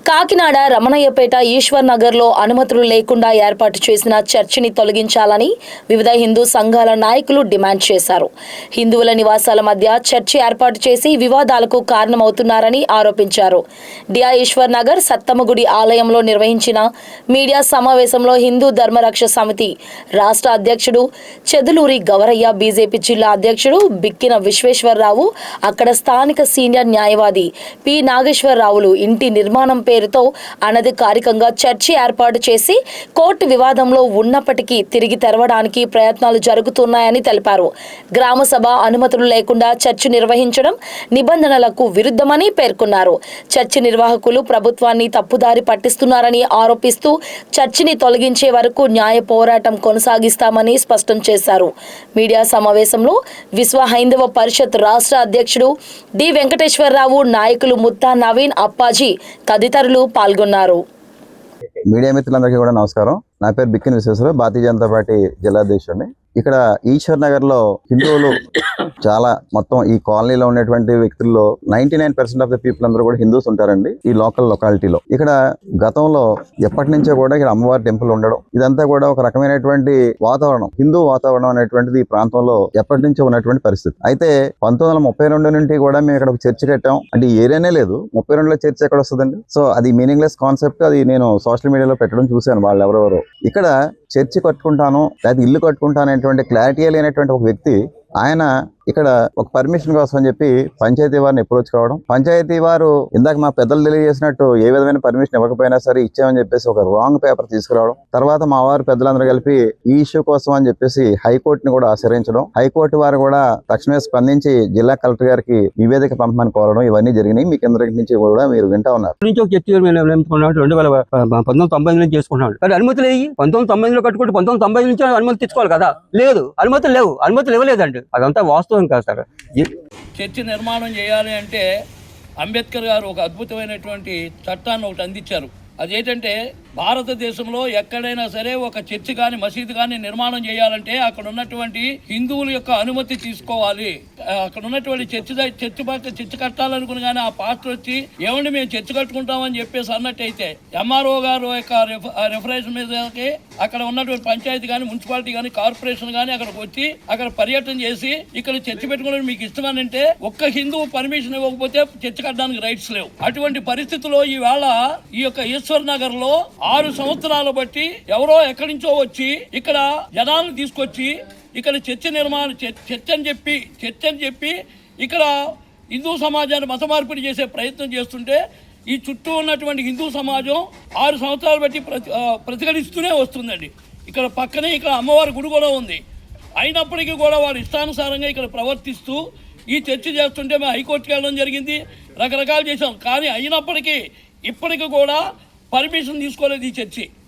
కాకినాడ రమణయ్యపేట ఈశ్వర్ నగర్లో అనుమతులు లేకుండా ఏర్పాటు చేసిన చర్చిని తొలగించాలని వివిధ హిందూ సంఘాల నాయకులు డిమాండ్ చేశారు. హిందువుల నివాసాల మధ్య చర్చి ఏర్పాటు చేసి వివాదాలకు కారణమవుతున్నారని ఆరోపించారు. డియా ఈశ్వర్ నగర్ సత్తమ్మగుడి ఆలయంలో నిర్వహించిన మీడియా సమావేశంలో హిందూ ధర్మరక్ష సమితి రాష్ట్ర అధ్యక్షుడు చెదులూరి గవరయ్య, బీజేపీ జిల్లా అధ్యక్షుడు బిక్కిన విశ్వేశ్వరరావు, అక్కడ స్థానిక సీనియర్ న్యాయవాది పి నాగేశ్వరరావులు ఇంటి నిర్మాణం పేరుతో అనధికారికంగా చర్చి ఏర్పాటు చేసి కోర్టు వివాదంలో ఉన్నప్పటికీ తిరిగి తెరవడానికి ప్రయత్నాలు జరుగుతున్నాయని తెలిపారు. గ్రామ సభ అనుమతులు లేకుండా చర్చి నిర్వహించడం నిబంధనలకు విరుద్ధమని పేర్కొన్నారు. చర్చి నిర్వాహకులు ప్రభుత్వాన్ని తప్పుదారి పట్టిస్తున్నారని ఆరోపిస్తూ చర్చిని తొలగించే వరకు న్యాయ పోరాటం కొనసాగిస్తామని స్పష్టం చేశారు. మీడియా సమావేశంలో విశ్వ హైందవ పరిషత్ రాష్ట్ర అధ్యక్షుడు డి వెంకటేశ్వరరావు, నాయకులు ముత్తా నవీన్, అప్పాజీ తదితరులు పాల్గొన్నారు. మీడియా మిత్రులందరికీ కూడా నమస్కారం. నా పేరు బిక్కిన విశ్వేశ్వరరావు, భారతీయ జనతా పార్టీ జిల్లా అధ్యక్షుడిని. ఇక్కడ ఈశ్వర్ నగర్ లో హిందువులు చాలా, మొత్తం ఈ కాలనీలో ఉన్నటువంటి వ్యక్తుల్లో 99% ఆఫ్ ద పీపుల్ అందరూ కూడా హిందూస్ ఉంటారండి ఈ లోకల్ లొకాలిటీలో. ఇక్కడ గతంలో ఎప్పటి నుంచో కూడా ఇక్కడ అమ్మవారి టెంపుల్ ఉండడం, ఇదంతా కూడా ఒక రకమైనటువంటి వాతావరణం, హిందూ వాతావరణం అనేటువంటిది ఈ ప్రాంతంలో ఎప్పటి నుంచో ఉన్నటువంటి పరిస్థితి. అయితే 1932 నుండి కూడా మేము ఇక్కడ చర్చి కట్టాం. అంటే ఈ ఏరియానే లేదు, 32లో చర్చి ఎక్కడ వస్తుందండి? సో అది మీనింగ్లెస్ కాన్సెప్ట్. అది నేను సోషల్ మీడియాలో పెట్టడం చూశాను. వాళ్ళు ఎవరెవరో ఇక్కడ చర్చి కట్టుకుంటాను లేదా ఇల్లు కట్టుకుంటాను అనేటువంటి క్లారిటీ లేనటువంటి ఒక వ్యక్తి, ఆయన ఇక్కడ ఒక పర్మిషన్ కోసం అని చెప్పి పంచాయతీ వారిని అప్రోచ్ కావడం, పంచాయతీ వారు ఇందాక మా పెద్దలు తెలియజేసినట్టు ఏ విధమైన పర్మిషన్ ఇవ్వకపోయినా సరే ఇచ్చామని చెప్పేసి ఒక రాంగ్ పేపర్ తీసుకురావడం, తర్వాత మా వారు పెద్దలందరూ కలిపి ఈ ఇష్యూ కోసం అని చెప్పేసి హైకోర్టుని కూడా ఆశ్రయించడం, హైకోర్టు వారు కూడా తక్షణమే స్పందించి జిల్లా కలెక్టర్ గారికి నివేదిక పంపమని కోరడం, ఇవన్నీ జరిగినాయి. మీకు అందరి నుంచి కూడా మీరు వింటా ఉన్నారు. 1990 నుంచి చేసుకుంటున్నాడు. కానీ అనుమతులు లేవు. 1990లో కట్టుకుంటే 1990 నుంచి అనుమతి తెచ్చుకోవాలి కదా. లేదు, అనుమతులు లేవు, అనుమతులు ఇవ్వలేదండి. అదంతా వాస్తవం కాదు సార్. చర్చి నిర్మాణం చేయాలి అంటే అంబేద్కర్ గారు ఒక అద్భుతమైనటువంటి చట్టాన్ని ఒకటి అందించారు. అదేంటంటే భారతదేశంలో ఎక్కడైనా సరే ఒక చర్చి కానీ మసీదు కానీ నిర్మాణం చేయాలంటే అక్కడ ఉన్నటువంటి హిందువుల యొక్క అనుమతి తీసుకోవాలి. అక్కడ ఉన్నటువంటి చర్చి కట్టాలనుకుని కానీ ఆ పాస్టర్ వచ్చి ఏమండి మేము చర్చి కట్టుకుంటామని చెప్పేసి అన్నట్టయితే ఎంఆర్ఓ గారు యొక్క రెఫరెన్స్ మీదకి అక్కడ ఉన్నటువంటి పంచాయతీ కానీ మున్సిపాలిటీ కానీ కార్పొరేషన్ కానీ అక్కడికి వచ్చి అక్కడ పర్యటన చేసి ఇక్కడ చర్చి పెట్టుకోవడం మీకు ఇష్టమని అంటే ఒక్క హిందువు పర్మిషన్ ఇవ్వకపోతే చర్చి కట్టడానికి రైట్స్ లేవు. అటువంటి పరిస్థితుల్లో ఈవేళ ఈ యొక్క ఈశ్వర్ నగర్ లో 6 సంవత్సరాలు బట్టి ఎవరో ఎక్కడి నుంచో వచ్చి ఇక్కడ జనాలను తీసుకొచ్చి ఇక్కడ చర్చి అని చెప్పి ఇక్కడ హిందూ సమాజాన్ని మత మార్పిడి చేసే ప్రయత్నం చేస్తుంటే ఈ చుట్టూ ఉన్నటువంటి హిందూ సమాజం 6 సంవత్సరాలు బట్టి ప్రతిఘటిస్తూనే వస్తుందండి. ఇక్కడ పక్కనే ఇక్కడ అమ్మవారి గుడి కూడా ఉంది. అయినప్పటికీ కూడా వారు ఇష్టానుసారంగా ఇక్కడ ప్రవర్తిస్తూ ఈ చర్చ చేస్తుంటే మేము హైకోర్టుకి వెళ్ళడం జరిగింది, రకరకాలు చేసాం. కానీ అయినప్పటికీ ఇప్పటికీ కూడా పర్మిషన్ తీసుకోలేదు ఈ చర్చి.